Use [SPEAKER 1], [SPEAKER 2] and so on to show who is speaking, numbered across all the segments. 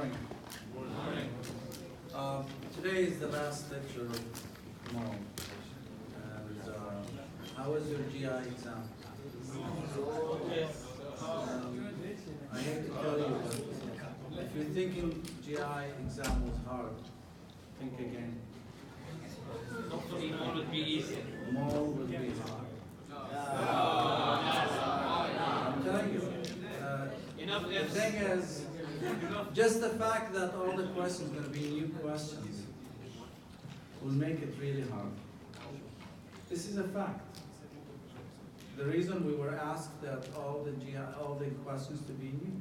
[SPEAKER 1] morning.
[SPEAKER 2] Good morning.
[SPEAKER 1] Today is the last lecture of tomorrow. And how was your GI exam? I hate to tell you, but if you're thinking GI exam was hard, think again.
[SPEAKER 2] Hopefully more will be easy.
[SPEAKER 1] More will be hard. I'm telling you. The thing is, just the fact that all the questions are going to be new questions will make it really hard. This is a fact. The reason we were asked that all the questions to be new.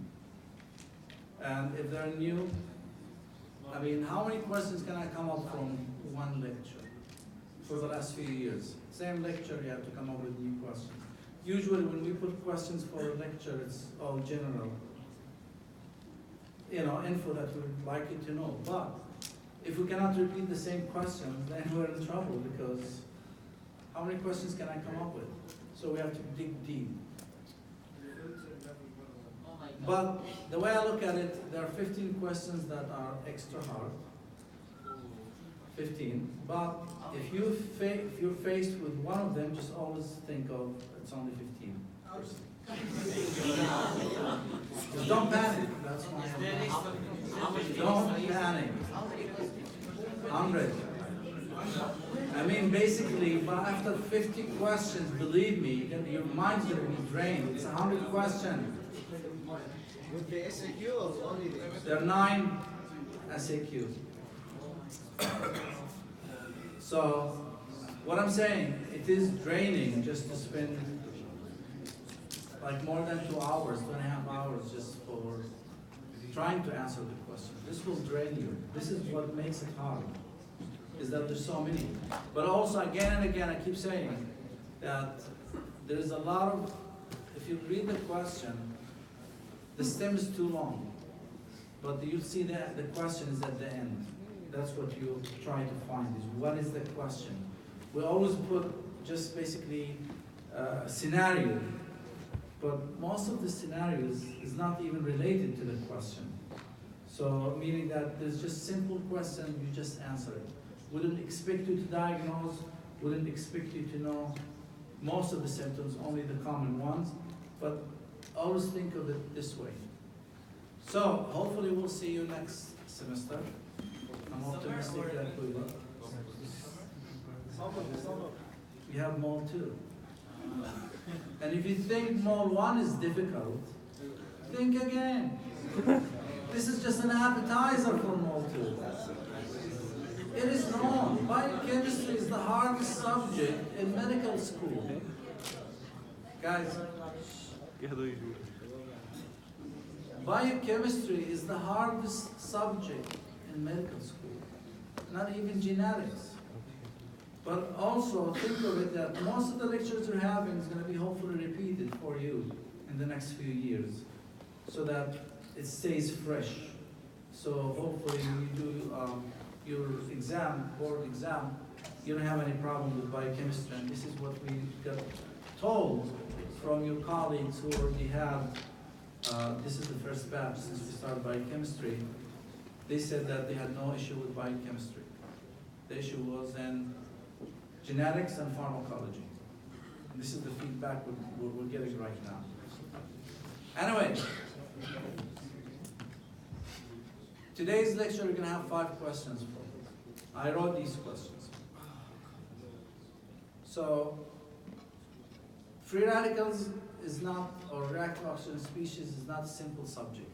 [SPEAKER 1] And if they're new, I mean, how many questions can I come up from one lecture for the last few years? Same lecture, you have to come up with new questions. Usually when we put questions for a lecture, it's all general, info that we would like you to know. But if we cannot repeat the same questions, then we're in trouble, because how many questions can I come up with? So we have to dig deep. But the way I look at it, there are 15 questions that are extra hard. 15. But if you're faced with one of them, just always think of it's only 15. Just don't panic. That's my advice. Don't panic. 100. I mean, basically, but after 50 questions, believe me, your mind's going to be drained. It's 100 questions.
[SPEAKER 3] With the SAQ or only the...
[SPEAKER 1] There are 9 SAQ. So, what I'm saying, it is draining just to spend like more than 2 hours, 2.5 hours just for trying to answer the question. This will drain you. This is what makes it hard, is that there's so many. But also, again and again, I keep saying that there's a lot of, if you read the question, the stem is too long, but you'll see that the question is at the end. That's what you try to find, is what is the question. We always put just basically a scenario, but most of the scenarios is not even related to the question. So meaning that there's just simple question, you just answer it. Wouldn't expect you to diagnose, wouldn't expect you to know most of the symptoms, only the common ones, but always think of it this way. So hopefully we'll see you next semester. I'm optimistic that we will. We have Mole 2. And if you think Mole 1 is difficult, think again. This is just an appetizer for Mole 2. It is known. Biochemistry is the hardest subject in medical school. Guys, biochemistry is the hardest subject in medical school, not even genetics. But also think of it that most of the lectures you're having is going to be hopefully repeated for you in the next few years, so that it stays fresh. So hopefully when you do your exam, board exam, you don't have any problem with biochemistry. And this is what we got told from your colleagues who already have, this is the first batch since we started biochemistry. They said that they had no issue with biochemistry. The issue was in genetics and pharmacology. And this is the feedback we're getting right now. Anyway, today's lecture we're going to have 5 questions for you. I wrote these questions. So, free radicals is not, or reactive oxygen species is not a simple subject.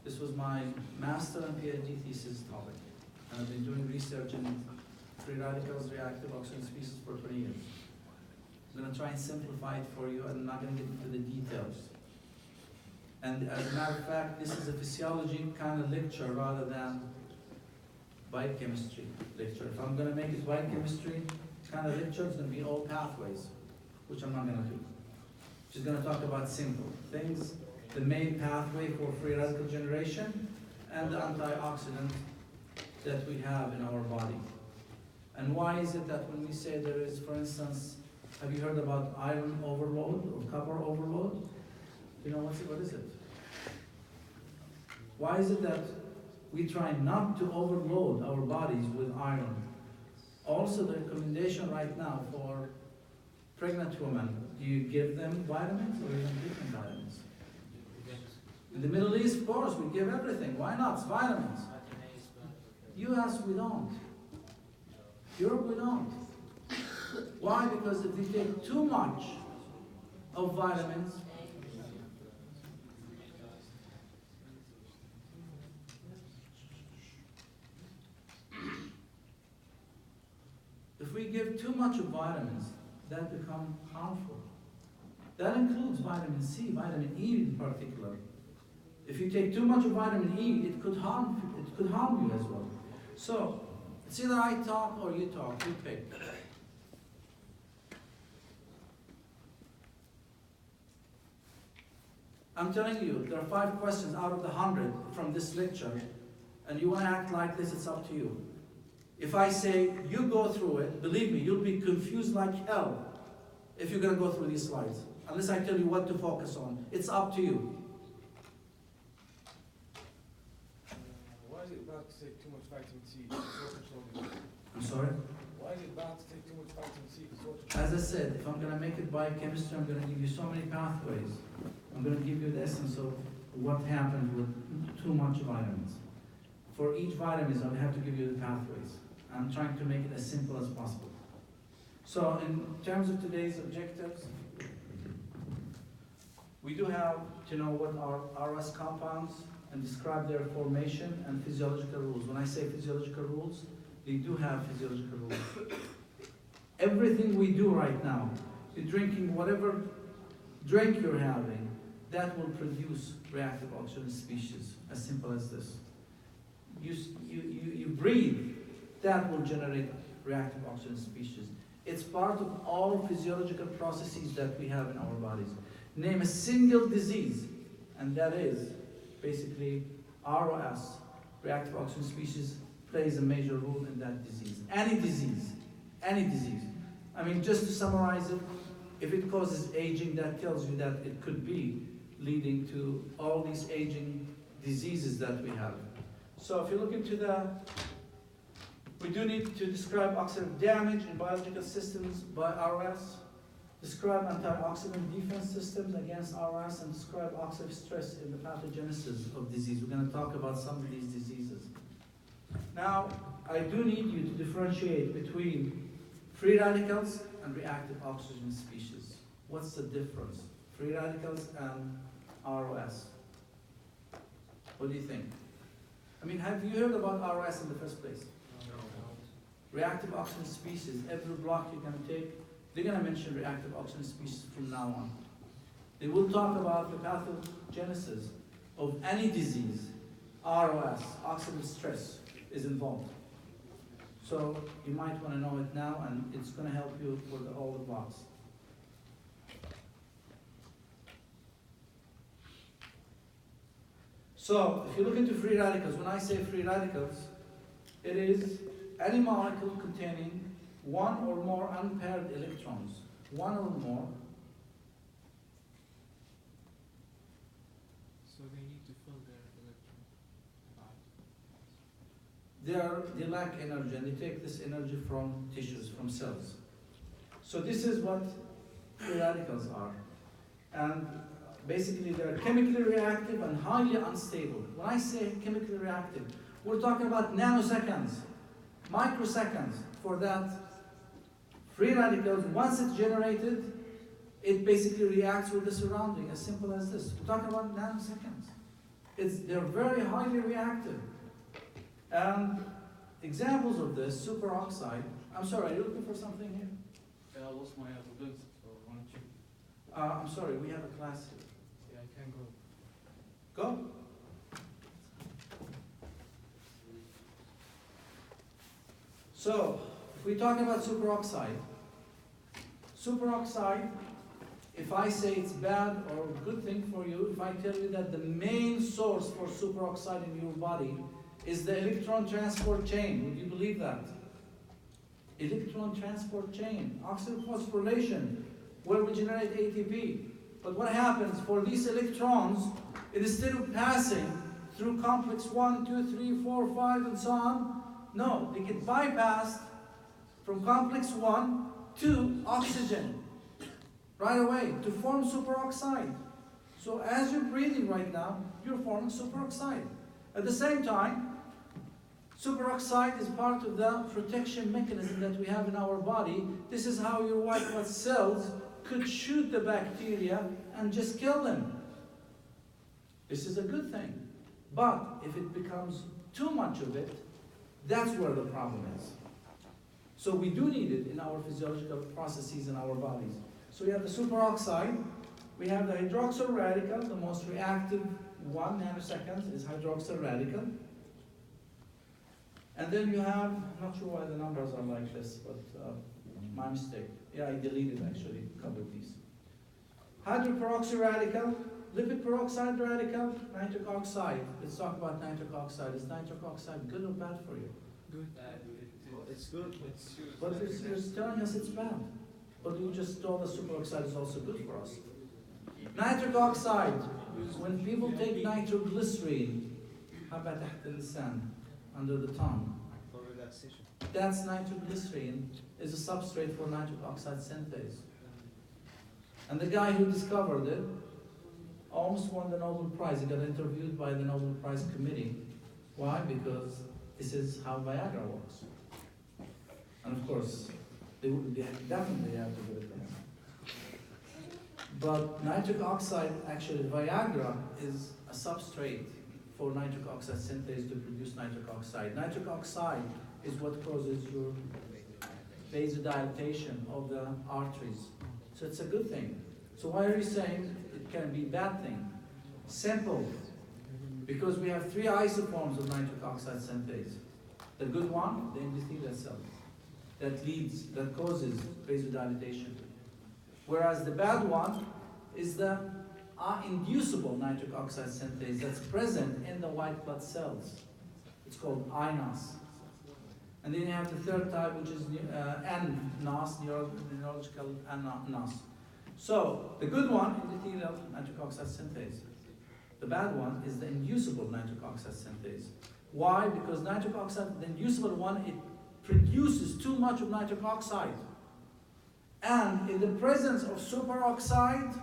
[SPEAKER 1] This was my master and PhD thesis topic. And I've been doing research in free radicals, reactive oxygen species for 20 years. I'm going to try and simplify it for you, and I'm not going to get into the details. And as a matter of fact, this is a physiology kind of lecture rather than biochemistry lecture. If I'm going to make it biochemistry kind of lecture, it's going to be all pathways, which I'm not going to do. Just going to talk about simple things, the main pathway for free radical generation, and the antioxidant that we have in our body. And why is it that when we say there is, for instance, have you heard about iron overload or copper overload? You know, what is it? Why is it that we try not to overload our bodies with iron? Also, the recommendation right now for pregnant women, do you give them vitamins or you don't give them vitamins? In the Middle East, of course, we give everything. Why not? It's vitamins. US, we don't. Europe, we don't. Why? Because if we take too much of vitamins, if we give too much of vitamins, that become harmful. That includes vitamin C, vitamin E in particular. If you take too much of vitamin E, it could harm you as well. So it's either I talk or you talk, you pick. I'm telling you, there are 5 questions out of the 100 from this lecture, and you want to act like this, it's up to you. If I say, you go through it, believe me, you'll be confused like hell if you're going to go through these slides. Unless I tell you what to focus on. It's up to you.
[SPEAKER 4] Why is it bad to take too much vitamin C?
[SPEAKER 1] I'm sorry?
[SPEAKER 4] Why is it bad to take too much vitamin C?
[SPEAKER 1] As I said, if I'm going to make it biochemistry, I'm going to give you so many pathways. I'm going to give you the essence of what happens with too much vitamins. For each vitamin, I have to give you the pathways. I'm trying to make it as simple as possible. So in terms of today's objectives, we do have to know what are RS compounds and describe their formation and physiological rules. When I say physiological rules, they do have physiological rules. Everything we do right now, you're drinking whatever drink you're having, that will produce reactive oxygen species, as simple as this. You breathe, that will generate reactive oxygen species. It's part of all physiological processes that we have in our bodies. Name a single disease, and that is basically ROS, reactive oxygen species, plays a major role in that disease. Any disease. I mean, just to summarize it, if it causes aging, that tells you that it could be leading to all these aging diseases that we have. So if you look into we do need to describe oxidative damage in biological systems by ROS, describe antioxidant defense systems against ROS, and describe oxidative stress in the pathogenesis of disease. We're going to talk about some of these diseases. Now, I do need you to differentiate between free radicals and reactive oxygen species. What's the difference? Free radicals and ROS. What do you think? I mean, have you heard about ROS in the first place?
[SPEAKER 2] No.
[SPEAKER 1] Reactive oxygen species, every block you're going to take, they're going to mention reactive oxygen species from now on. They will talk about the pathogenesis of any disease. ROS, oxidative stress, is involved. So you might want to know it now, and it's going to help you for all the blocks. So if you look into free radicals, when I say free radicals, it is any molecule containing one or more unpaired electrons. One or more.
[SPEAKER 2] So they need to fill their electron.
[SPEAKER 1] They lack energy, and they take this energy from tissues, from cells. So this is what free radicals are. And basically they're chemically reactive and highly unstable. When I say chemically reactive, we're talking about nanoseconds, microseconds for that. Free radicals, once it's generated, it basically reacts with the surrounding, as simple as this. We're talking about nanoseconds. They're very highly reactive. And examples of this, superoxide. I'm sorry, are you looking for something here?
[SPEAKER 2] Yeah, I lost my evidence, so why don't you?
[SPEAKER 1] I'm sorry, we have a class here.
[SPEAKER 2] Yeah, I can go.
[SPEAKER 1] Go. So, if we talk about superoxide, if I say it's bad or a good thing for you, if I tell you that the main source for superoxide in your body is the electron transport chain, would you believe that? Electron transport chain, oxidative phosphorylation, where we generate ATP. But what happens for these electrons, instead of passing through complex 1, 2, 3, 4, 5, and so on. No, they get bypassed from complex 1 to oxygen right away to form superoxide. So as you're breathing right now, you're forming superoxide. At the same time, superoxide is part of the protection mechanism that we have in our body. This is how your white blood cells could shoot the bacteria and just kill them. This is a good thing. But if it becomes too much of it, that's where the problem is. So we do need it in our physiological processes in our bodies. So we have the superoxide, we have the hydroxyl radical, the most reactive 1 nanoseconds is hydroxyl radical. And then you have, I'm not sure why the numbers are like this, but my mistake. Yeah, I deleted actually a couple of these. Hydroperoxy radical, lipid peroxide radical, nitric oxide. Let's talk about nitric oxide. Is nitric oxide good or bad for you?
[SPEAKER 2] Good.
[SPEAKER 3] It's good.
[SPEAKER 1] But it's telling us it's bad. But you just told us superoxide is also good for us. Nitric oxide, when people take nitroglycerine, حبة تحت اللسان, under the tongue,
[SPEAKER 3] For relaxation.
[SPEAKER 1] that's nitroglycerine is a substrate for nitric oxide synthase. And the guy who discovered it almost won the Nobel Prize. He got interviewed by the Nobel Prize committee. Why? Because this is how Viagra works. And of course, they definitely have to do it there. But nitric oxide, actually Viagra is a substrate for nitric oxide synthase to produce nitric oxide. Nitric oxide is what causes your vasodilatation of the arteries. So it's a good thing. So why are you saying it can be a bad thing? Simple. Because we have 3 isoforms of nitric oxide synthase. The good one, the endothelial cell, that causes vasodilatation. Whereas the bad one is the inducible nitric oxide synthase that's present in the white blood cells. It's called INOS. And then you have the third type, which is NNOS, neurological NOS. So the good one, endothelial nitric oxide synthase. The bad one is the inducible nitric oxide synthase. Why? Because nitric oxide, the inducible one, it produces too much of nitric oxide. And in the presence of superoxide,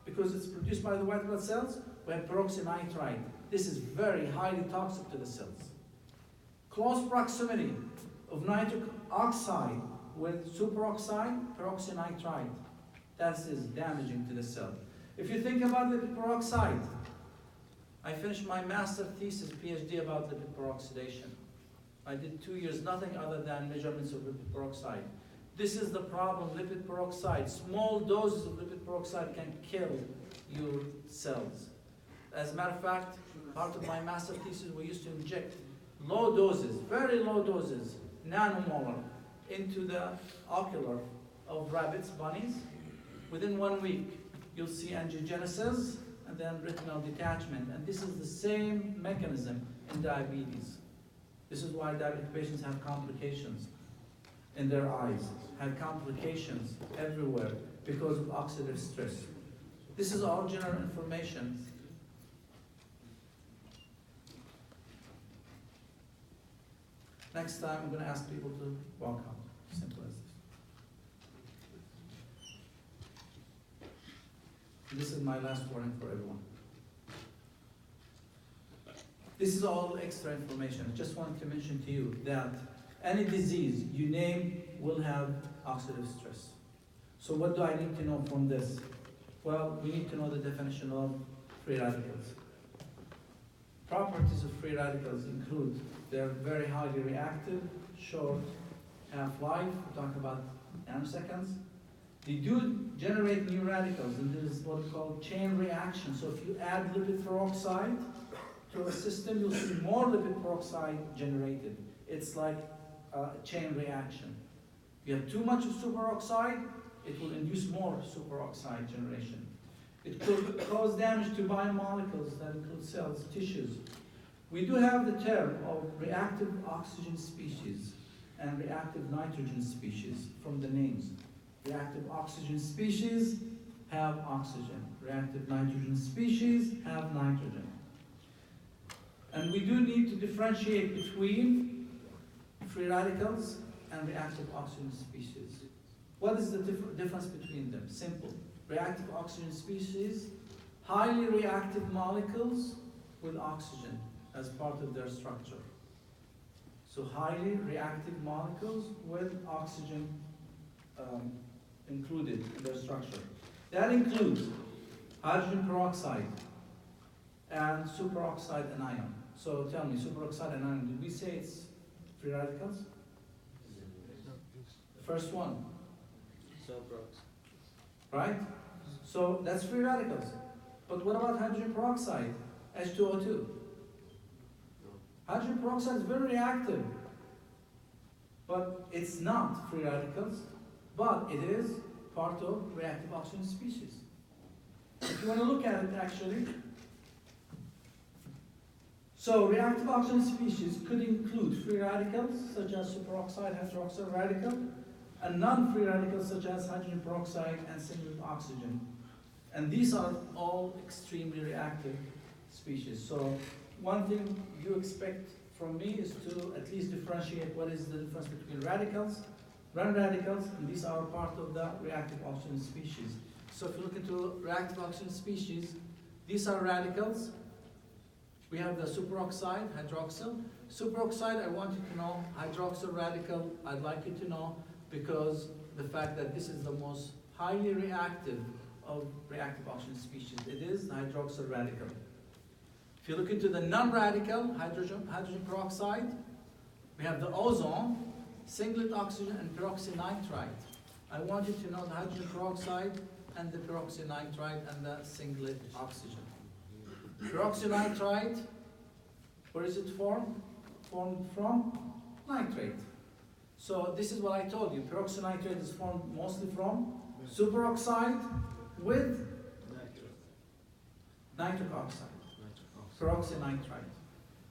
[SPEAKER 1] because it's produced by the white blood cells, we have peroxynitrite. This is very highly toxic to the cells. Close proximity of nitric oxide with superoxide, peroxynitrite. That is damaging to the cell. If you think about lipid peroxide, I finished my master thesis, PhD, about lipid peroxidation. I did 2 years, nothing other than measurements of lipid peroxide. This is the problem, lipid peroxide. Small doses of lipid peroxide can kill your cells. As a matter of fact, part of my master thesis, we used to inject low doses, very low doses, nanomolar, into the ocular of rabbits, bunnies. Within 1 week, you'll see angiogenesis and then retinal detachment. And this is the same mechanism in diabetes. This is why diabetic patients have complications in their eyes, have complications everywhere because of oxidative stress. This is all general information. Next time, I'm going to ask people to walk out. Simple as this. This is my last warning for everyone. This is all extra information. I just wanted to mention to you that any disease you name will have oxidative stress. So what do I need to know from this? Well, we need to know the definition of free radicals. Properties of free radicals include they're very highly reactive, short half-life, we talk about nanoseconds. They do generate new radicals, and this is what we call chain reaction. So if you add lipid peroxide to a system, you'll see more lipid peroxide generated. It's like a chain reaction. If you have too much of superoxide, it will induce more superoxide generation. It could cause damage to biomolecules that include cells, tissues. We do have the term of reactive oxygen species and reactive nitrogen species from the names. Reactive oxygen species have oxygen. Reactive nitrogen species have nitrogen. And we do need to differentiate between free radicals and reactive oxygen species. What is the difference between them? Simple. Reactive oxygen species, highly reactive molecules with oxygen as part of their structure. So highly reactive molecules with oxygen included in their structure. That includes hydrogen peroxide and superoxide anion. So tell me, superoxide anion, did we say it's free radicals? The first one, right? So that's free radicals. But what about hydrogen peroxide, H2O2? Hydrogen peroxide is very reactive, but it's not free radicals, but it is part of reactive oxygen species. If you want to look at it actually, so reactive oxygen species could include free radicals such as superoxide hydroxyl radical and non-free radicals such as hydrogen peroxide and singlet oxygen. And these are all extremely reactive species. So one thing you expect from me is to at least differentiate what is the difference between radicals, non-radicals, and these are part of the reactive oxygen species. So if you look into reactive oxygen species, these are radicals. We have the superoxide, hydroxyl. Superoxide, I want you to know, hydroxyl radical, I'd like you to know, because the fact that this is the most highly reactive of reactive oxygen species. It is the hydroxyl radical. If you look into the non-radical, hydrogen peroxide, we have the ozone, singlet oxygen, and peroxynitride. I want you to know the hydrogen peroxide and the peroxynitride and the singlet oxygen. Peroxynitride, where is it formed? Formed from nitrate. So this is what I told you. Peroxynitrate is formed mostly from superoxide with nitric oxide, peroxynitride.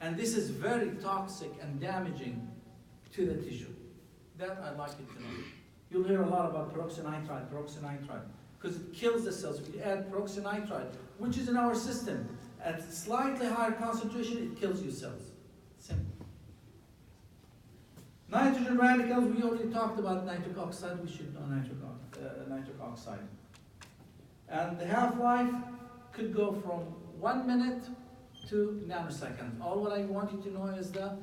[SPEAKER 1] And this is very toxic and damaging to the tissue. That I'd like you to know. You'll hear a lot about peroxynitride, because it kills the cells. If you add peroxynitride, which is in our system, at slightly higher concentration, it kills your cells. Simple. Nitrogen radicals, we already talked about nitric oxide. We should know nitric oxide. And the half-life could go from 1 minute to nanoseconds. All what I want you to know is the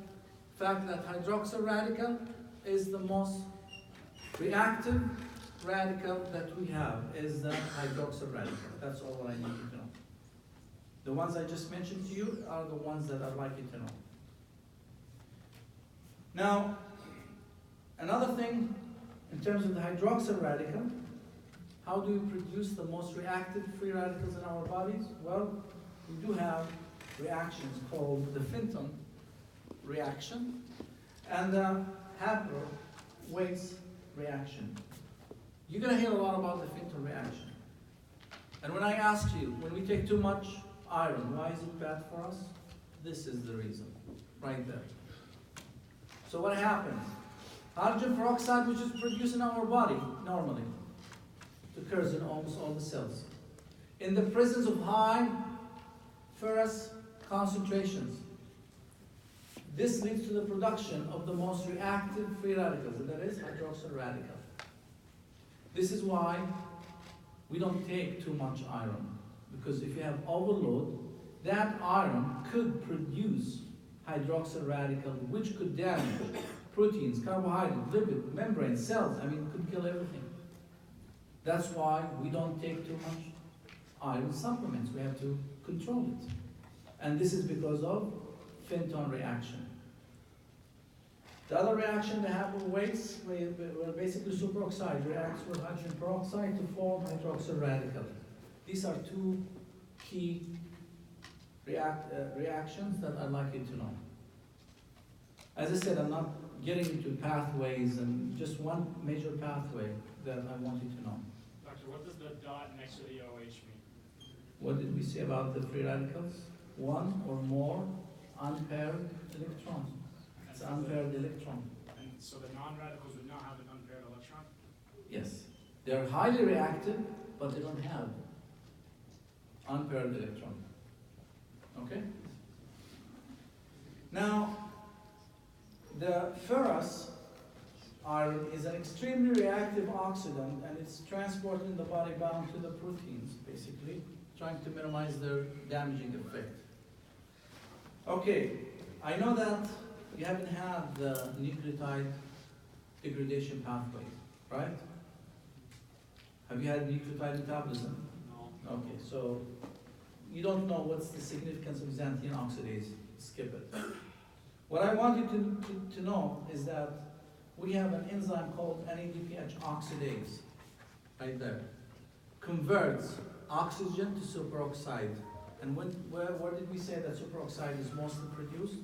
[SPEAKER 1] fact that hydroxyl radical is the most reactive radical that we have, is the hydroxyl radical. That's all what I need you to know. The ones I just mentioned to you are the ones that I'd like you to know. Now, another thing in terms of the hydroxyl radical, how do we produce the most reactive free radicals in our bodies? Well, we do have reactions called the Fenton reaction and the Haber-Weiss reaction. You're going to hear a lot about the Fenton reaction. And when I ask you, when we take too much iron, why is it bad for us? This is the reason, right there. So what happens? Hydrogen peroxide, which is produced in our body normally, it occurs in almost all the cells. In the presence of high ferrous concentrations, this leads to the production of the most reactive free radicals, and that is hydroxyl radical. This is why we don't take too much iron, because if you have overload, that iron could produce hydroxyl radical, which could damage proteins, carbohydrates, lipid, membrane, cells. I mean, it could kill everything. That's why we don't take too much iron supplements. We have to control it. And this is because of Fenton reaction. The other reaction, the Haber-Weiss, where basically superoxide reacts with hydrogen peroxide to form hydroxyl radical. These are two key reactions that I'd like you to know. As I said, I'm not getting into pathways, and just one major pathway that I want you to know.
[SPEAKER 5] Doctor, what does the dot next to the OH mean?
[SPEAKER 1] What did we say about the free radicals? One or more unpaired electrons. It's an unpaired electron.
[SPEAKER 5] And so the non-radicals would not have an unpaired electron?
[SPEAKER 1] Yes. They're highly reactive, but they don't have unpaired electron. Okay? Now, the ferrous iron is an extremely reactive oxidant, and it's transported in the body bound to the proteins, basically, trying to minimize their damaging effect. Okay, I know that you haven't had the nucleotide degradation pathway, right? Have you had nucleotide metabolism?
[SPEAKER 2] No.
[SPEAKER 1] Okay, so you don't know what's the significance of xanthine oxidase. Skip it. What I want you to know is that we have an enzyme called NADPH oxidase, right there. Converts oxygen to superoxide. And where did we say that superoxide is mostly produced?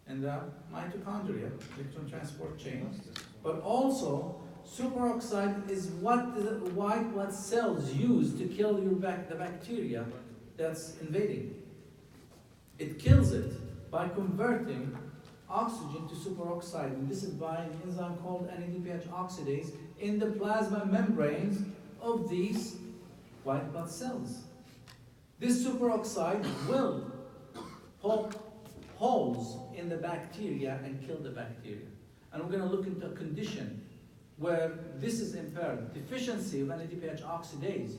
[SPEAKER 1] In the mitochondria, electron transport chain. But also, superoxide is what the white blood cells use to kill the bacteria that's invading. It kills it by converting oxygen to superoxide, and this is by an enzyme called NADPH oxidase in the plasma membranes of these white blood cells. This superoxide will poke holes in the bacteria and kill the bacteria. And we're going to look into a condition where this is impaired. Deficiency of NADPH oxidase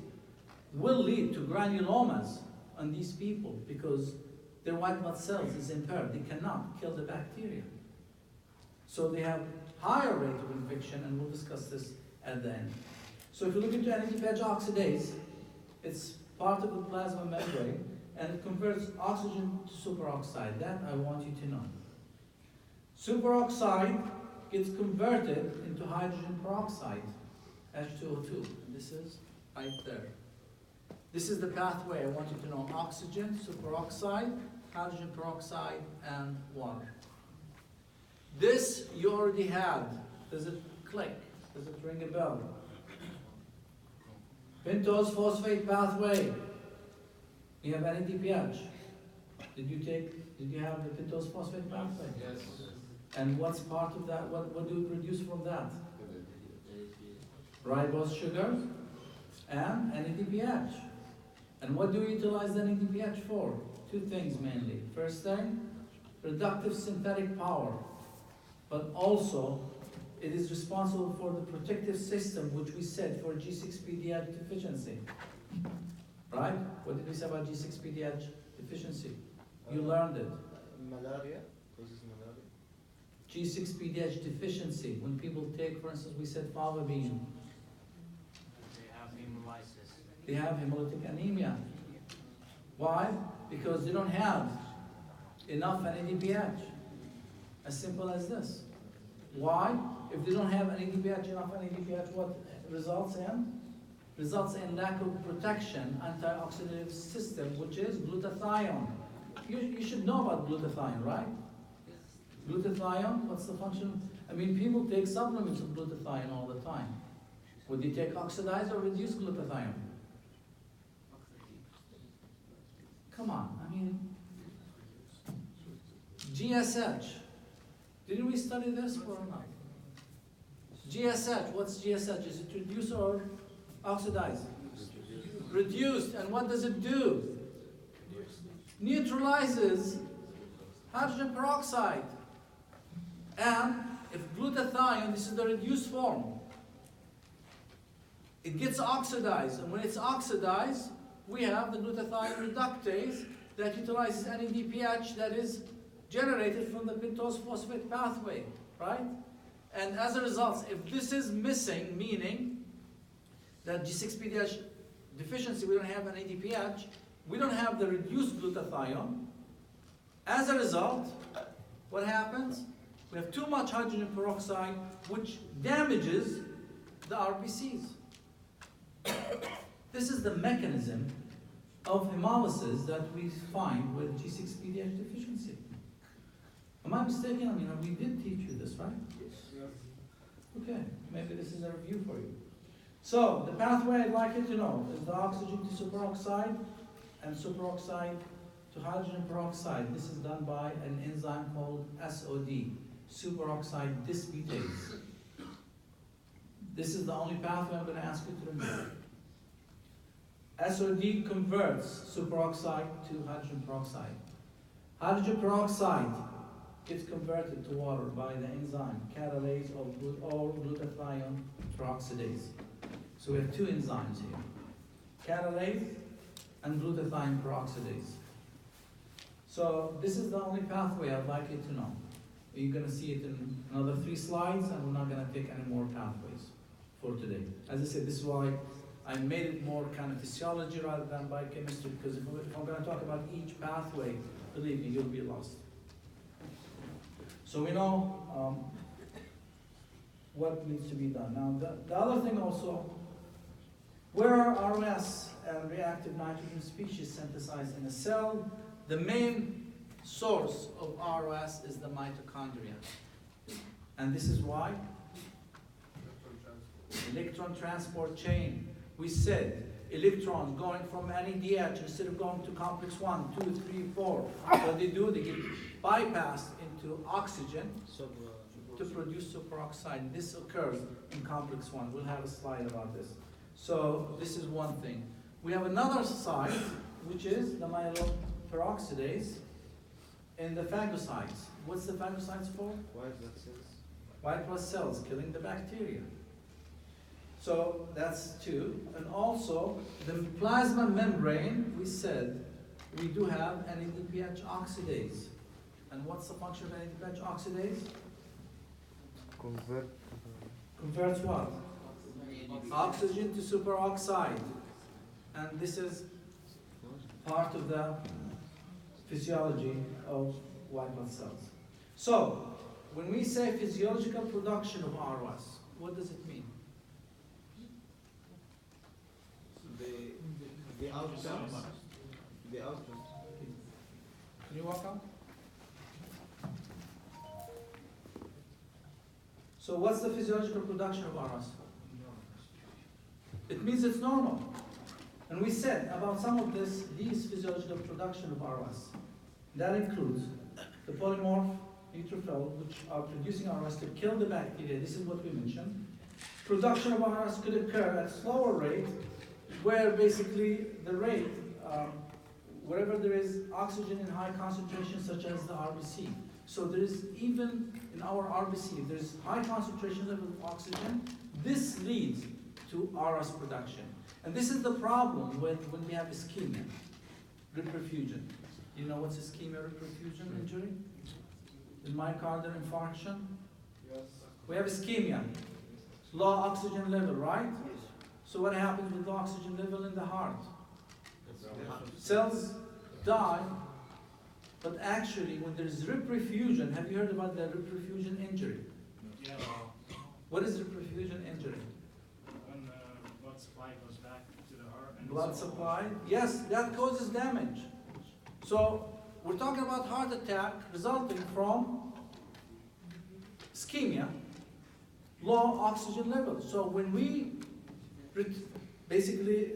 [SPEAKER 1] will lead to granulomas on these people because their white blood cells is impaired. They cannot kill the bacteria. So they have higher rate of infection, and we'll discuss this at the end. So if you look into NADPH oxidase, it's part of the plasma membrane, and it converts oxygen to superoxide. That I want you to know. Superoxide gets converted into hydrogen peroxide, H2O2. This is right there. This is the pathway I want you to know. Oxygen, superoxide, hydrogen peroxide, and water. This you already had. Does it click? Does it ring a bell? Pentose phosphate pathway. You have NADPH. Did you have the pentose phosphate pathway?
[SPEAKER 4] Yes.
[SPEAKER 1] And what's part of that? What do you produce from that? Ribose sugar and NADPH. And what do we utilize the NADPH for? Two things mainly. First thing, reductive synthetic power. But also, it is responsible for the protective system, which we said for G6PD deficiency. Right? What did we say about G6PD deficiency? You learned it.
[SPEAKER 3] Malaria? Causes malaria?
[SPEAKER 1] G6PD deficiency. When people take, for instance, we said flavabine.
[SPEAKER 2] They have hemolysis.
[SPEAKER 1] They have hemolytic anemia. Why? Because they don't have enough NADPH. As simple as this. Why? If they don't have NADPH, enough NADPH, what results in? Results in lack of protection, antioxidant system, which is glutathione. You should know about glutathione, right? Glutathione, what's the function? I mean, people take supplements of glutathione all the time. Would you take oxidized or reduced glutathione? Come on, I mean, GSH. Didn't we study this or not? GSH, what's GSH? Is it reduced or oxidized? Reduced, and what does it do? Neutralizes hydrogen peroxide. And if glutathione, this is the reduced form, it gets oxidized, and when it's oxidized, we have the glutathione reductase that utilizes NADPH that is generated from the pentose phosphate pathway, right? And as a result, if this is missing, meaning that G6PD deficiency, we don't have an NADPH, we don't have the reduced glutathione. As a result, what happens? We have too much hydrogen peroxide, which damages the RBCs. This is the mechanism of hemolysis that we find with G6PD deficiency. Am I mistaken? I mean, we did teach you this, right? Okay, maybe this is a review for you. So, the pathway I'd like you to know is the oxygen to superoxide and superoxide to hydrogen peroxide. This is done by an enzyme called SOD, superoxide dismutase. This is the only pathway I'm going to ask you to remember. SOD converts superoxide to hydrogen peroxide. Hydrogen peroxide gets converted to water by the enzyme catalase or glutathione peroxidase. So we have two enzymes here, catalase and glutathione peroxidase. So this is the only pathway I'd like you to know. You're going to see it in another 3 slides, and we're not going to take any more pathways for today. As I said, this is why I made it more kind of physiology rather than biochemistry, because if I'm going to talk about each pathway, believe me, you'll be lost. So we know what needs to be done. Now, the other thing also, where are ROS and reactive nitrogen species synthesized in a cell? The main source of ROS is the mitochondria. And this is why? Electron transport chain. We said electrons going from NADH instead of going to complex 1, 2, 3, 4. What they do, they get bypassed into oxygen to produce superoxide. This occurs in complex 1. We'll have a slide about this. So this is one thing. We have another site, which is the myeloperoxidase in the phagocytes. What's the phagocytes for?
[SPEAKER 3] White blood cells.
[SPEAKER 1] White blood cells, killing the bacteria. So that's 2. And also, the plasma membrane, we said, we do have an NADPH oxidase. And what's the function of NADPH oxidase? Converts what? Oxygen to superoxide. And this is part of the physiology of white blood cells. So, when we say physiological production of ROS, what does it mean?
[SPEAKER 3] The outcomes. The outcomes.
[SPEAKER 1] Can you walk out? So what's the physiological production of ROS? It means it's normal. And we said about some of these physiological production of ROS. That includes the polymorph neutrophil, which are producing ROS to kill the bacteria. This is what we mentioned. Production of ROS could occur at slower rate, where basically the rate, wherever there is oxygen in high concentration, such as the RBC. So there is, even in our RBC, if there's high concentration level of oxygen, this leads to ROS production. And this is the problem when we have ischemia, reperfusion. You know what's ischemia, reperfusion injury? The myocardial infarction?
[SPEAKER 4] Yes.
[SPEAKER 1] We have ischemia, low oxygen level, right? So what happens with low oxygen level in the heart? Cells die, but actually when there's reperfusion, have you heard about the reperfusion injury?
[SPEAKER 5] Yeah,
[SPEAKER 1] What is reperfusion injury?
[SPEAKER 5] when the blood supply goes back to the heart. And
[SPEAKER 1] Blood
[SPEAKER 5] so-
[SPEAKER 1] supply? Yes, that causes damage. So we're talking about heart attack resulting from ischemia, low oxygen level. So when we basically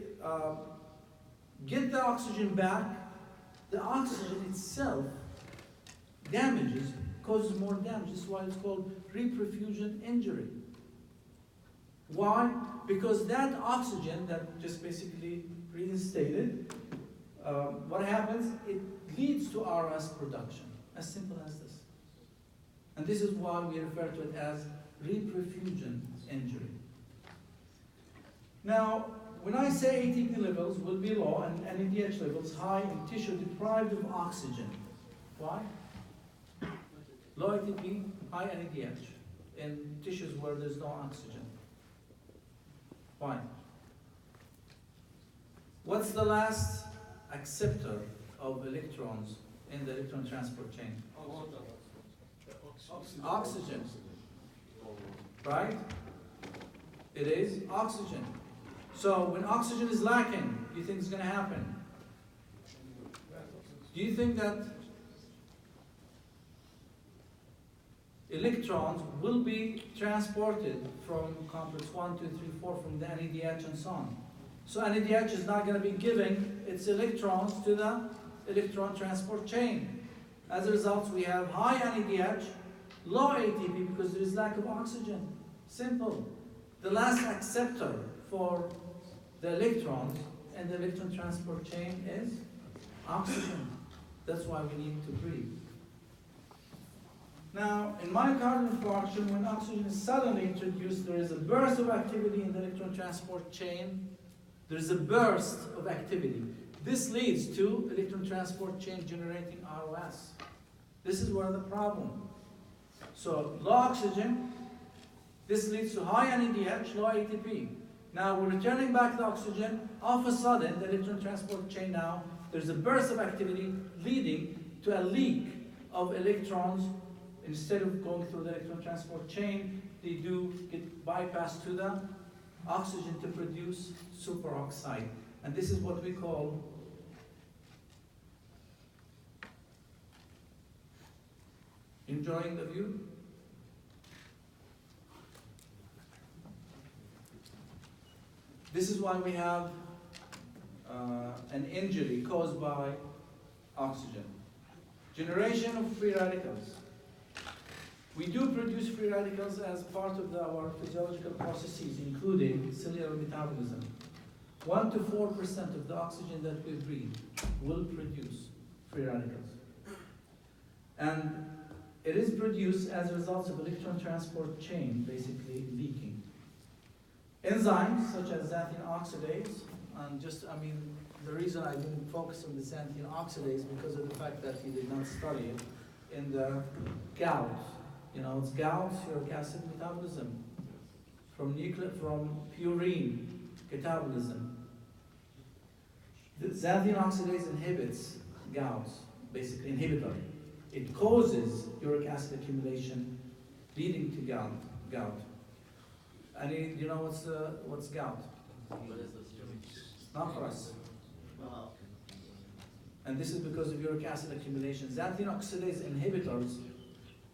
[SPEAKER 1] get the oxygen back, the oxygen itself damages, causes more damage. This is why it's called reperfusion injury. Why? Because that oxygen that just basically reinstated, what happens? It leads to ROS production. As simple as this. And this is why we refer to it as reperfusion injury. Now, when I say ATP levels will be low and NADH levels high in tissue deprived of oxygen. Why? Low ATP, high NADH in tissues where there's no oxygen. Why? What's the last acceptor of electrons in the electron transport chain? Oxygen. Right? It is oxygen. So when oxygen is lacking, do you think it's going to happen? Do you think that electrons will be transported from complex 1, 2, 3, 4 from the NADH and so on? So NADH is not going to be giving its electrons to the electron transport chain. As a result, we have high NADH, low ATP because there is lack of oxygen. Simple. The last acceptor for the electrons in the electron transport chain is oxygen. That's why we need to breathe. Now, in myocardial infarction, when oxygen is suddenly introduced, there is a burst of activity in the electron transport chain. There is a burst of activity. This leads to electron transport chain generating ROS. This is where the problem. So, low oxygen, this leads to high NADH, low ATP. Now, we're returning back the oxygen. All of a sudden, the electron transport chain now, there's a burst of activity leading to a leak of electrons. Instead of going through the electron transport chain, they do get bypassed to the oxygen to produce superoxide. And this is what we call enjoying the view. This is why we have an injury caused by oxygen. Generation of free radicals. We do produce free radicals as part of our physiological processes, including cellular metabolism. 1 to 4% of the oxygen that we breathe will produce free radicals. And it is produced as a result of electron transport chain basically leaking. Enzymes such as xanthine oxidase, and the reason I didn't focus on the xanthine oxidase because of the fact that he did not study it in the gout. It's gout, uric acid metabolism, from purine catabolism. The xanthine oxidase inhibits gout, basically inhibitor. It causes uric acid accumulation, leading to gout. And you know what's gout? Not for us. And this is because of uric acid accumulation. Xanthine oxidase inhibitors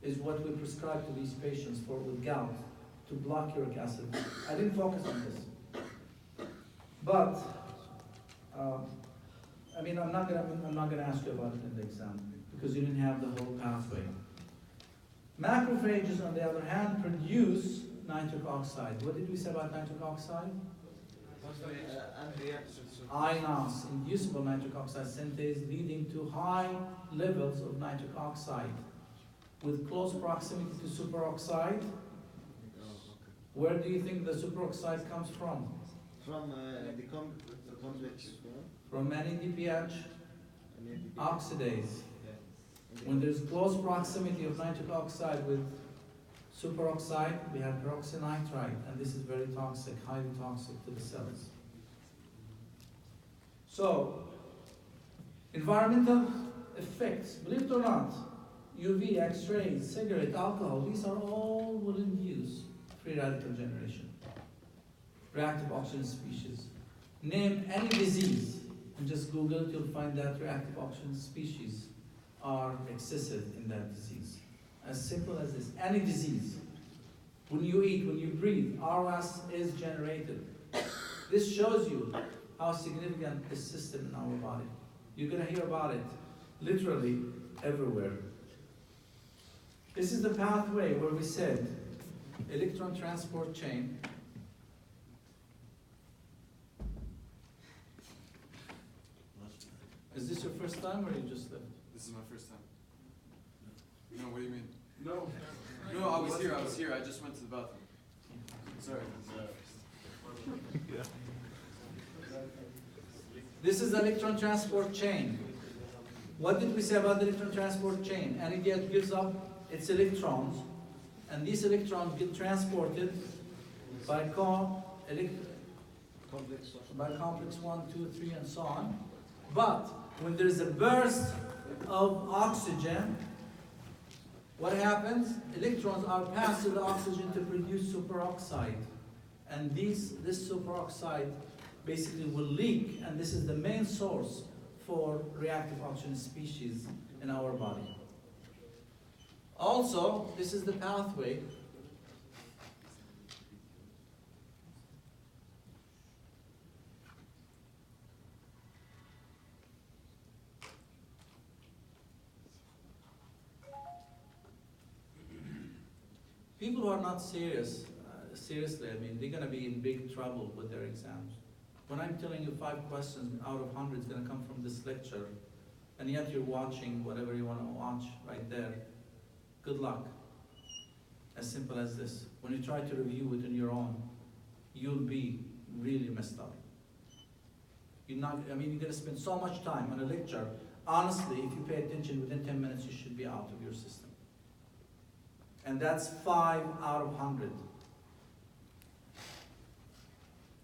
[SPEAKER 1] is what we prescribe to these patients with gout to block uric acid. I didn't focus on this, but I'm not gonna ask you about it in the exam because you didn't have the whole pathway. Macrophages, on the other hand, produce nitric oxide. What did we say about nitric oxide? INOS, inducible nitric oxide synthase, leading to high levels of nitric oxide with close proximity to superoxide. Where do you think the superoxide comes from?
[SPEAKER 3] From the complex.
[SPEAKER 1] From NADPH oxidase. When there's close proximity of nitric oxide with superoxide, we have peroxynitrite, and this is very toxic, highly toxic to the cells. So, environmental effects, believe it or not, UV, X-rays, cigarette, alcohol, these are all will induce free radical generation. Reactive oxygen species. Name any disease and just Google it, you'll find that reactive oxygen species are excessive in that disease. As simple as this. Any disease. When you eat, when you breathe, ROS is generated. This shows you how significant this system in our body. You're going to hear about it literally everywhere. This is the pathway where we said electron transport chain. Is this your first time or you just left?
[SPEAKER 6] This is my first time. No, what do you mean?
[SPEAKER 4] No.
[SPEAKER 6] No, I was here. I just went to the bathroom. Sorry.
[SPEAKER 1] This is the electron transport chain. What did we say about the electron transport chain? NADH gives up its electrons, and these electrons get transported by complex 1, 2, 3, and so on. But when there is a burst of oxygen, what happens? Electrons are passed to the oxygen to produce superoxide. And this superoxide basically will leak, and this is the main source for reactive oxygen species in our body. Also, this is the pathway people who are not seriously, they're going to be in big trouble with their exams. When I'm telling you 5 questions out of 100 is going to come from this lecture, and yet you're watching whatever you want to watch right there. Good luck. As simple as this. When you try to review it on your own, you'll be really messed up. You're going to spend so much time on a lecture. Honestly, if you pay attention, within 10 minutes you should be out of your system. And that's 5 out of 100.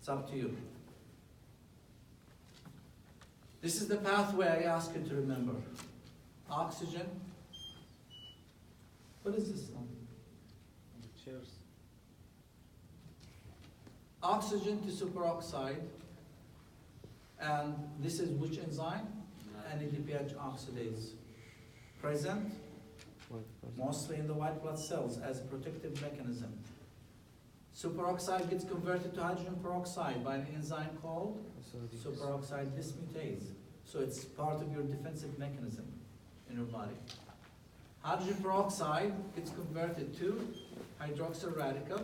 [SPEAKER 1] It's up to you. This is the pathway I ask you to remember. Oxygen. What is this one?
[SPEAKER 3] Cheers.
[SPEAKER 1] Oxygen to superoxide. And this is which enzyme? NADPH oxidase. Present mostly in the white blood cells as a protective mechanism. Superoxide gets converted to hydrogen peroxide by an enzyme called superoxide dismutase. So it's part of your defensive mechanism in your body. Hydrogen peroxide gets converted to hydroxyl radical,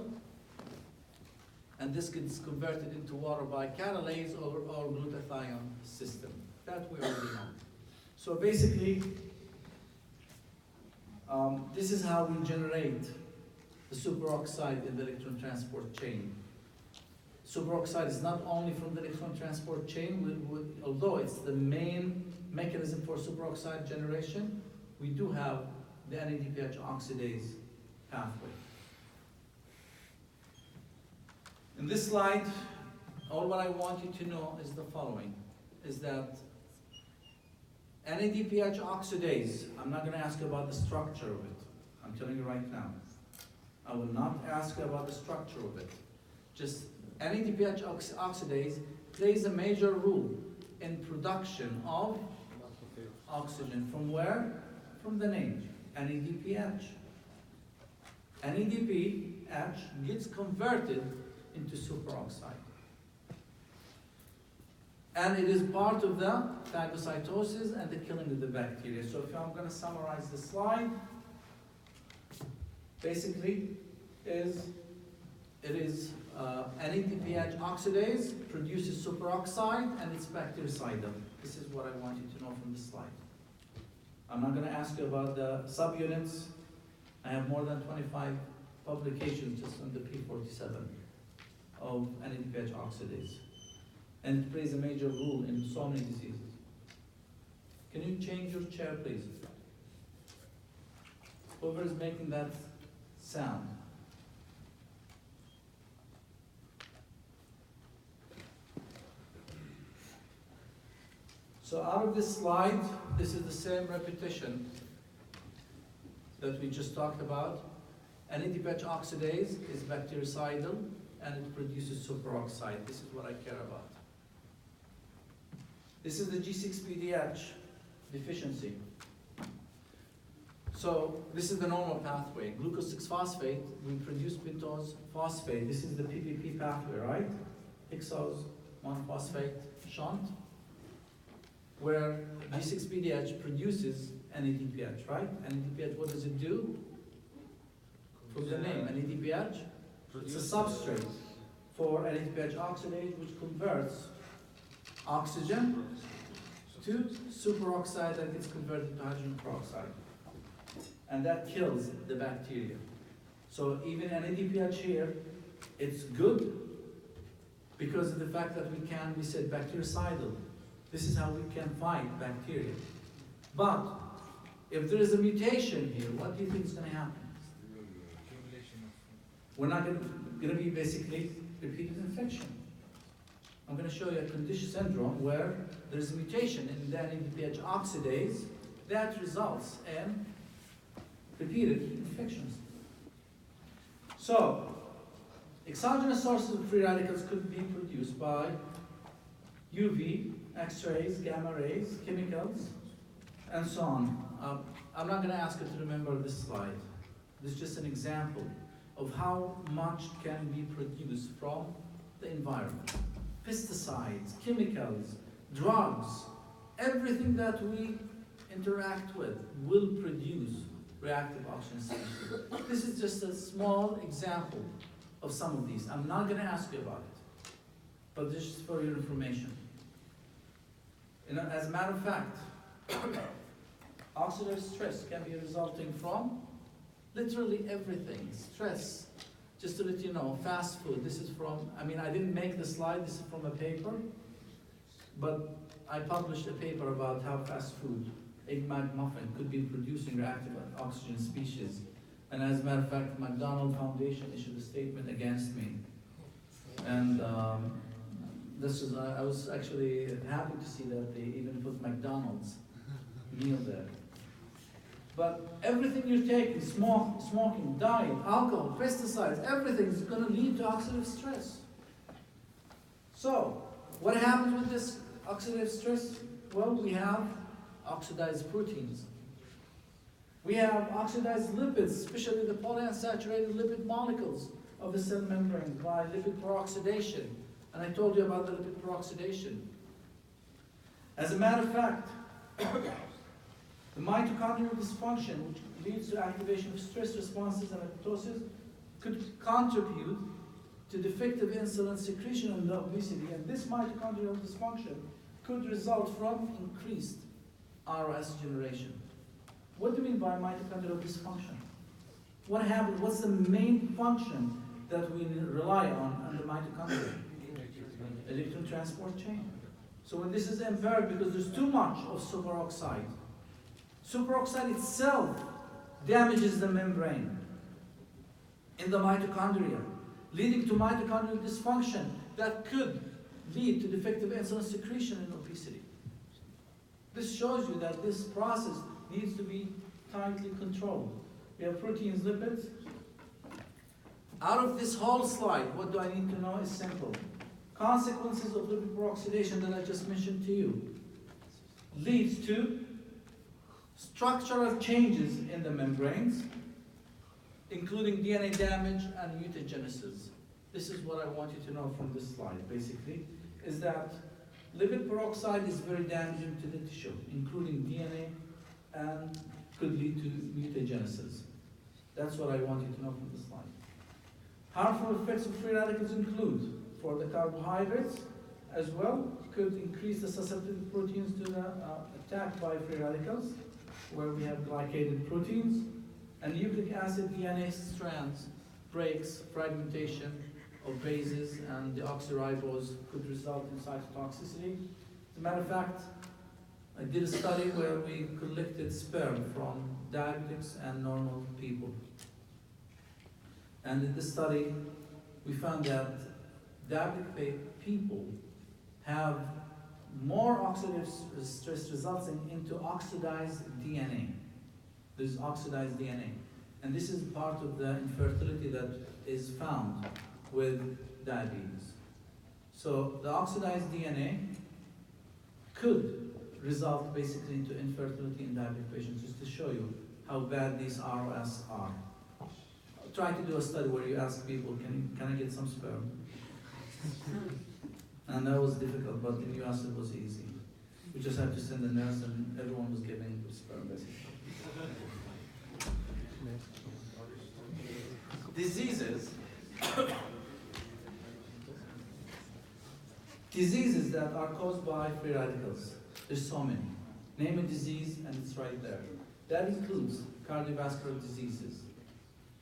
[SPEAKER 1] and this gets converted into water by catalase or glutathione system. That we already know. So basically, this is how we generate the superoxide in the electron transport chain. Superoxide is not only from the electron transport chain, although it's the main mechanism for superoxide generation, we do have the NADPH oxidase pathway. In this slide, all what I want you to know is the following, is that NADPH oxidase, I'm not going to ask you about the structure of it. I'm telling you right now. I will not ask you about the structure of it. Just NADPH oxidase plays a major role in production of oxygen. From where? From the name, NADPH. NADPH gets converted into superoxide. And it is part of the phagocytosis and the killing of the bacteria. So if I'm going to summarize the slide, basically it is NADPH oxidase produces superoxide and it's bactericidal. This is what I want you to know from this slide. I'm not going to ask you about the subunits. I have more than 25 publications just on the P47 of NADPH oxidase. And it plays a major role in so many diseases. Can you change your chair, please? Whoever is making that sound. So out of this slide, this is the same repetition that we just talked about. NADPH oxidase is bactericidal and it produces superoxide. This is what I care about. This is the G6PDH deficiency. So this is the normal pathway. Glucose 6-phosphate, we produce pentose phosphate. This is the PPP pathway, right? Hexose 1-phosphate shunt, where G6PDH produces NADPH, right? NADPH, what does it do? From the name, NADPH, it's a substrate for NADPH oxidase, which converts oxygen to superoxide that gets converted to hydrogen peroxide. And that kills the bacteria. So even NADPH here, it's good because of the fact that we said bactericidal. This is how we can fight bacteria. But if there is a mutation here, what do you think is going to happen? We're not going to be basically repeated infection. I'm going to show you a condition syndrome where there is a mutation in the NADPH oxidase that results in repeated infections. So, exogenous sources of free radicals could be produced by UV, X-rays, gamma rays, chemicals, and so on. I'm not going to ask you to remember this slide. This is just an example of how much can be produced from the environment. Pesticides, chemicals, drugs, everything that we interact with will produce reactive oxygen species. This is just a small example of some of these. I'm not going to ask you about it, but this is for your information. As a matter of fact, Oxidative stress can be resulting from literally everything. Stress, just to let you know, fast food, this is from, I mean, I didn't make the slide, this is from a paper, but I published a paper about how fast food, Egg McMuffin, could be producing reactive oxygen species. And as a matter of fact, McDonald Foundation issued a statement against me. And I was actually happy to see that they even put McDonald's meal there. But everything you're taking, smoking, diet, alcohol, pesticides, everything is going to lead to oxidative stress. So, what happens with this oxidative stress? Well, we have oxidized proteins. We have oxidized lipids, especially the polyunsaturated lipid molecules of the cell membrane by lipid peroxidation. And I told you about the lipid peroxidation. As a matter of fact, the mitochondrial dysfunction, which leads to activation of stress responses and apoptosis, could contribute to defective insulin secretion and obesity. And this mitochondrial dysfunction could result from increased ROS generation. What do you mean by mitochondrial dysfunction? What happens? What's the main function that we rely on the mitochondria? Electron transport chain. So when this is impaired because there's too much of superoxide, superoxide itself damages the membrane in the mitochondria, leading to mitochondrial dysfunction that could lead to defective insulin secretion and obesity. This shows you that this process needs to be tightly controlled. We have proteins, lipids. Out of this whole slide, what do I need to know is simple. Consequences of lipid peroxidation that I just mentioned to you leads to structural changes in the membranes, including DNA damage and mutagenesis. This is what I want you to know from this slide, basically, is that lipid peroxide is very damaging to the tissue, including DNA, and could lead to mutagenesis. That's what I want you to know from this slide. Harmful effects of free radicals include, for the carbohydrates as well, could increase the susceptibility of proteins to the attack by free radicals, where we have glycated proteins, and nucleic acid DNA strands breaks, fragmentation of bases, and deoxyribose could result in cytotoxicity. As a matter of fact, I did a study where we collected sperm from diabetics and normal people. And in this study, we found that diabetic people have more oxidative stress resulting into oxidized DNA. There's oxidized DNA. And this is part of the infertility that is found with diabetes. So the oxidized DNA could result basically into infertility in diabetic patients, just to show you how bad these ROS are. Try to do a study where you ask people, can I get some sperm? And that was difficult, but in US it was easy. We just had to send a nurse and everyone was giving sperm basically. Diseases that are caused by free radicals. There's so many. Name a disease and it's right there. That includes cardiovascular diseases.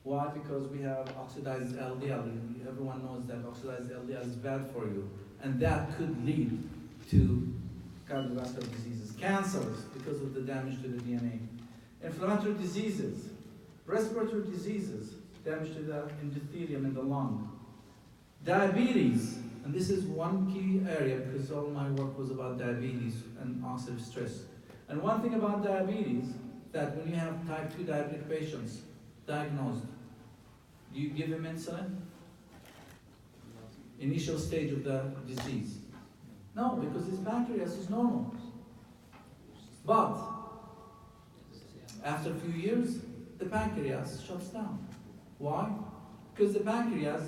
[SPEAKER 1] Why? Because we have oxidized LDL. Everyone knows that oxidized LDL is bad for you. And that could lead to cardiovascular diseases. Cancers, because of the damage to the DNA. Inflammatory diseases. Respiratory diseases, damage to the endothelium in the lung. Diabetes, and this is one key area because all my work was about diabetes and oxidative stress. And one thing about diabetes, that when you have type 2 diabetic patients diagnosed, do you give him insulin? Initial stage of the disease. No, because his pancreas is normal. But after a few years, the pancreas shuts down. Why? Because the pancreas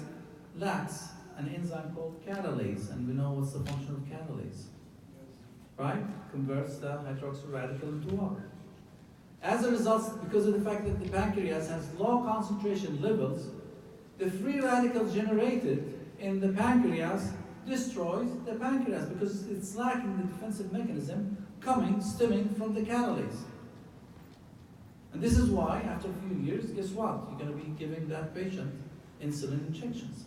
[SPEAKER 1] lacks an enzyme called catalase, and we know what's the function of catalase. Right? Converts the hydroxyl radical into water. As a result, because of the fact that the pancreas has low concentration levels, the free radicals generated in the pancreas destroys the pancreas because it's lacking the defensive mechanism stemming from the catalase. And this is why, after a few years, guess what? You're going to be giving that patient insulin injections.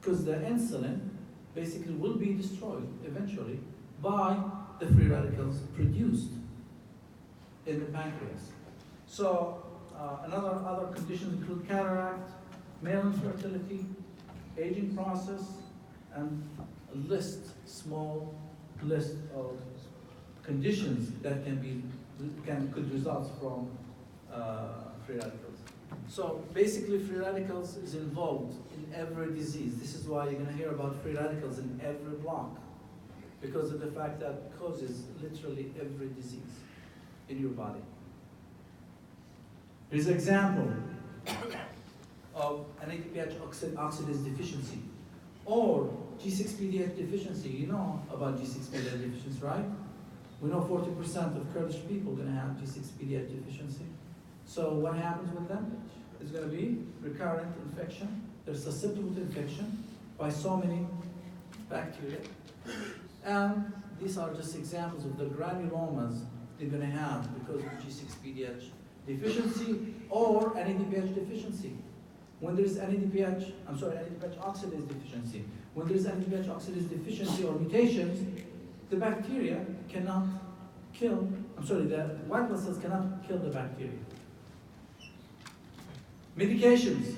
[SPEAKER 1] Because the insulin basically will be destroyed eventually by the free radicals produced in the pancreas. So, other conditions include cataract, male infertility, aging process, and a small list of conditions that could result from free radicals. So basically, free radicals is involved in every disease. This is why you're going to hear about free radicals in every block, because of the fact that it causes literally every disease in your body. Here's an example of an ADPH oxidase deficiency or G6PD deficiency. You know about G6PD deficiency, right? We know 40% of Kurdish people are going to have G6PD deficiency. So what happens with them? It's going to be recurrent infection. They're susceptible to infection by so many bacteria. And these are just examples of the granulomas they're going to have because of G6PD deficiency or NADPH deficiency. When there's NADPH oxidase deficiency, when there's NADPH oxidase deficiency or mutations, the bacteria cannot kill, the white blood cells cannot kill the bacteria. Medications.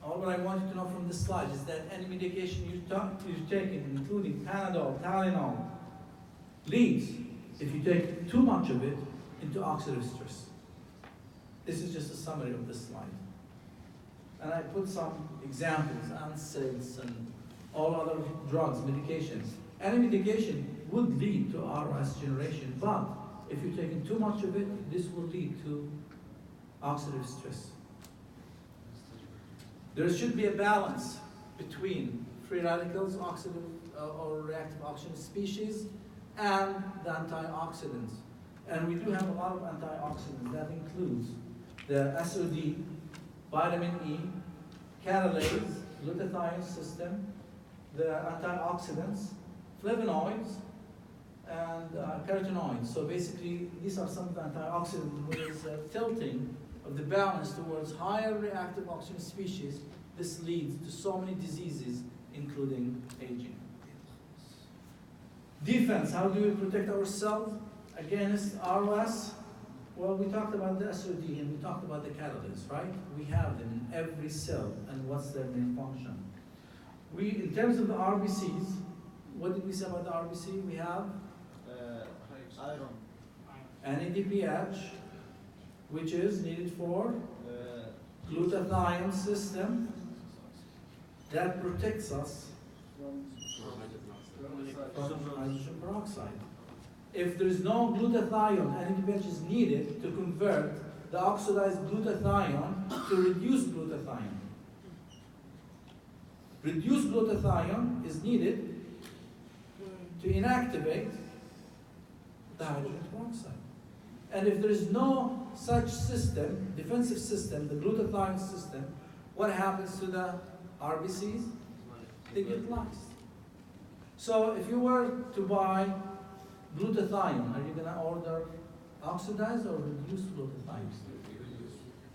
[SPEAKER 1] All what I want you to know from this slide is that any medication you're taking, including Panadol, Tylenol, leads, if you take too much of it, into oxidative stress. This is just a summary of this slide. And I put some examples, NSAIDs and all other drugs, medications. Any medication would lead to ROS generation, but if you're taking too much of it, this will lead to oxidative stress. There should be a balance between free radicals, oxidative or reactive oxygen species, and the antioxidants. And we do have a lot of antioxidants. That includes the SOD, vitamin E, catalase, glutathione system, the antioxidants, flavonoids, and carotenoids. So basically, these are some of the antioxidants with tilting of the balance towards higher reactive oxygen species. This leads to so many diseases, including aging. Defense, how do we protect ourselves against ROS? Well, we talked about the SOD and we talked about the catalase, right? We have them in every cell, and what's their main function? In terms of the RBCs, what did we say about the RBC? We have
[SPEAKER 3] iron,
[SPEAKER 1] NADPH, which is needed for glutathione system that protects us from hydrogen peroxide. If there is no glutathione, NADPH is needed to convert the oxidized glutathione to reduced glutathione. Reduced glutathione is needed to inactivate the hydrogen peroxide. And if there is no such system, defensive system, the glutathione system, what happens to the RBCs? They get lost. So if you were to buy glutathione, are you going to order oxidized or reduced glutathione?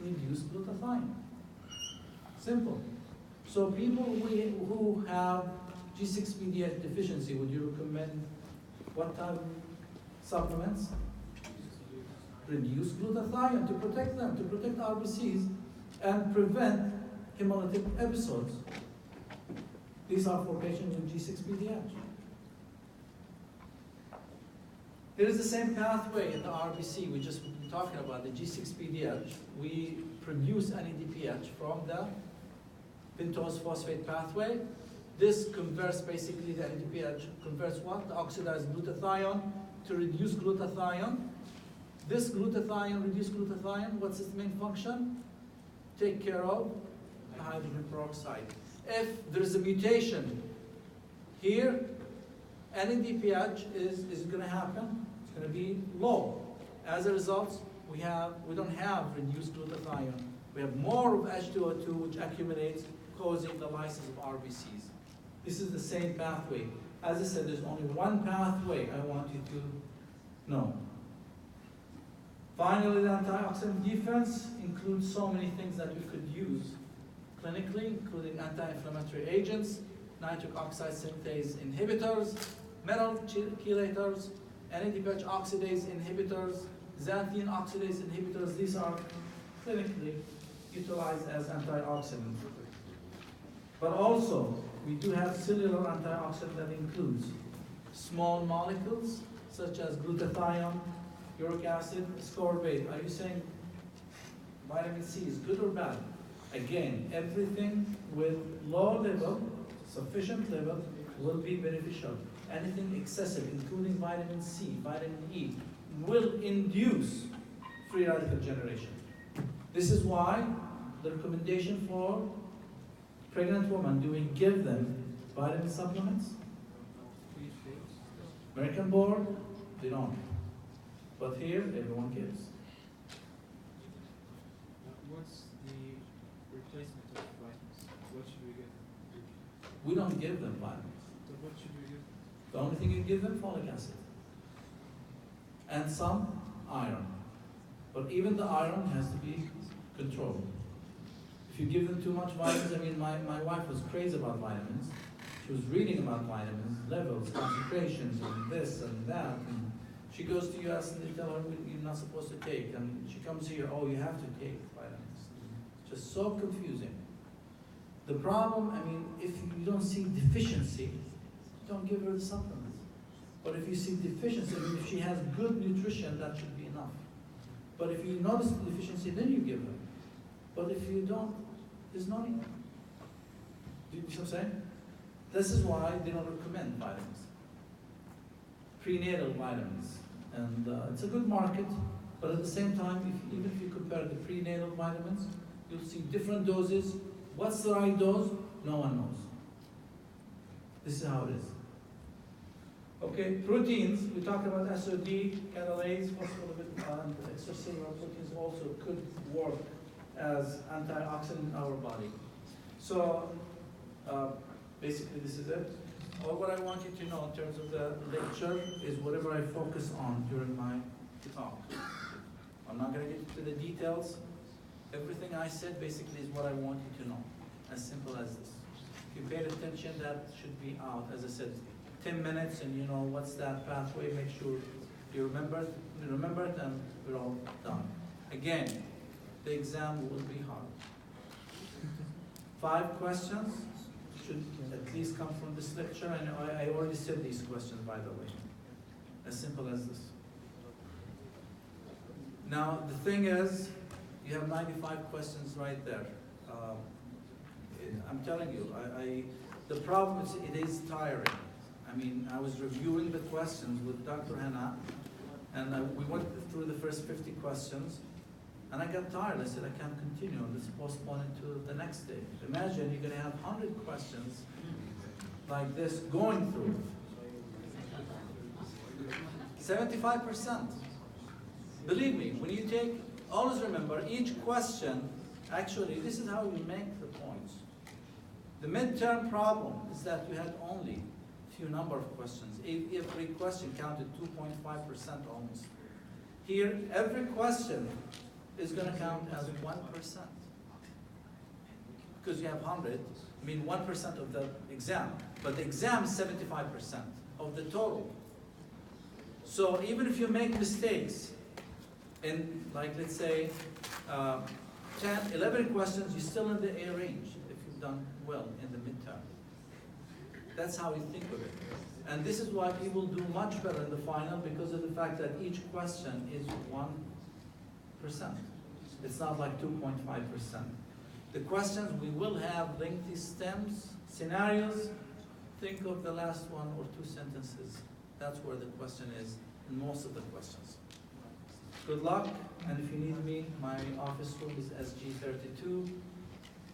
[SPEAKER 1] Reduced glutathione. Simple. So people who have G6PD deficiency, would you recommend what type of supplements? Reduce glutathione to protect them, to protect RBCs and prevent hemolytic episodes. These are for patients with G6PD. There is the same pathway in the RBC we just been talking about, the G6PD. We produce NADPH from the pentose phosphate pathway. This converts basically the NADPH, converts what? The oxidized glutathione to reduced glutathione. This glutathione, reduced glutathione, what's its main function? Take care of the hydrogen peroxide. If there's a mutation here, NADPH is going to happen. It's going to be low. As a result, we don't have reduced glutathione. We have more of H2O2, which accumulates, causing the lysis of RBCs. This is the same pathway. As I said, there's only one pathway I want you to know. Finally, the antioxidant defense includes so many things that we could use clinically, including anti-inflammatory agents, nitric oxide synthase inhibitors, metal chelators, NADPH oxidase inhibitors, xanthine oxidase inhibitors. These are clinically utilized as antioxidants. But also, we do have cellular antioxidant that includes small molecules such as glutathione, uric acid, ascorbate. Are you saying vitamin C is good or bad? Again, everything with low level, sufficient level, will be beneficial. Anything excessive, including vitamin C, vitamin E, will induce free radical generation. This is why the recommendation for pregnant women, do we give them vitamin supplements? American board, they don't. But here, everyone gives.
[SPEAKER 7] What's the replacement of vitamins? What should we give?
[SPEAKER 1] We don't give them vitamins.
[SPEAKER 7] So what should we give?
[SPEAKER 1] The only thing you give them, folic acid. And some iron. But even the iron has to be controlled. If you give them too much vitamins, I mean, my wife was crazy about vitamins. She was reading about vitamins, levels, concentrations, and this and that. And she goes to US and they tell her you're not supposed to take. And she comes here, oh, you have to take vitamins. Just so confusing. The problem, I mean, if you don't see deficiency, don't give her the supplements. But if you see deficiency, I mean, if she has good nutrition, that should be enough. But if you notice the deficiency, then you give her. But if you don't, there's no need. Do you see what I'm saying? This is why they don't recommend vitamins. Prenatal vitamins. And it's a good market, but at the same time, even if you compare the prenatal vitamins, you'll see different doses. What's the right dose? No one knows. This is how it is. Okay, proteins. We talked about SOD, catalase, phospholipid, and extracellular proteins also could work as antioxidant in our body. So basically this is it. All what I want you to know in terms of the lecture is whatever I focus on during my talk. I'm not going to get into the details. Everything I said basically is what I want you to know. As simple as this. If you paid attention, that should be out. As I said, 10 minutes and you know what's that pathway, make sure you remember it and we're all done. Again, the exam will be hard. 5 questions should at least come from this lecture, and I already said these questions, by the way. As simple as this. Now, the thing is, you have 95 questions right there. I'm telling you, the problem is it is tiring. I mean, I was reviewing the questions with Dr. Hannah, and we went through the first 50 questions, and I got tired. I said, I can't continue. Let's postpone it to the next day. Imagine you're going to have 100 questions like this going through. 75%. Believe me, when you take, always remember, each question, actually, this is how you make the points. The midterm problem is that you had only few number of questions. Every question counted 2.5% almost. Here, every question is going to count as 1%. Because you have 100, I mean 1% of the exam. But the exam is 75% of the total. So even if you make mistakes in, like, let's say, 10, 11 questions, you're still in the A range if you've done well in the midterm. That's how you think of it. And this is why people do much better in the final, because of the fact that each question is 1%. It's not like 2.5%. The questions, we will have lengthy stems, scenarios. Think of the last 1 or 2 sentences. That's where the question is in most of the questions. Good luck, and if you need me, my office room is SG32,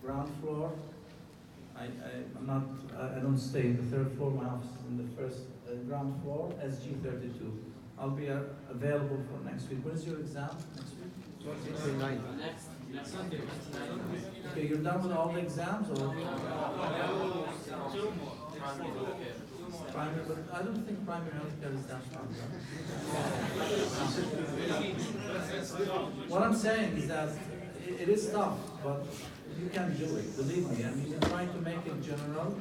[SPEAKER 1] ground floor. I don't stay in the 3rd floor. My office is in the first ground floor, SG32. I'll be available for next week. When is your exam next week?
[SPEAKER 2] Next Sunday.
[SPEAKER 1] Okay, you're done with all the exams, or?
[SPEAKER 5] Two more.
[SPEAKER 6] primary healthcare.
[SPEAKER 1] Primary, but I don't think primary healthcare is that strong. What I'm saying is that it is tough, but you can do it, believe me. I mean, you're trying to make it general,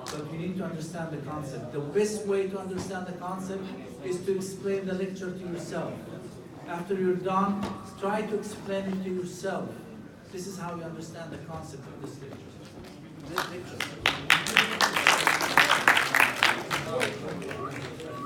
[SPEAKER 1] but you need to understand the concept. The best way to understand the concept is to explain the lecture to yourself. After you're done, try to explain it to yourself. This is how you understand the concept of this lecture. This lecture.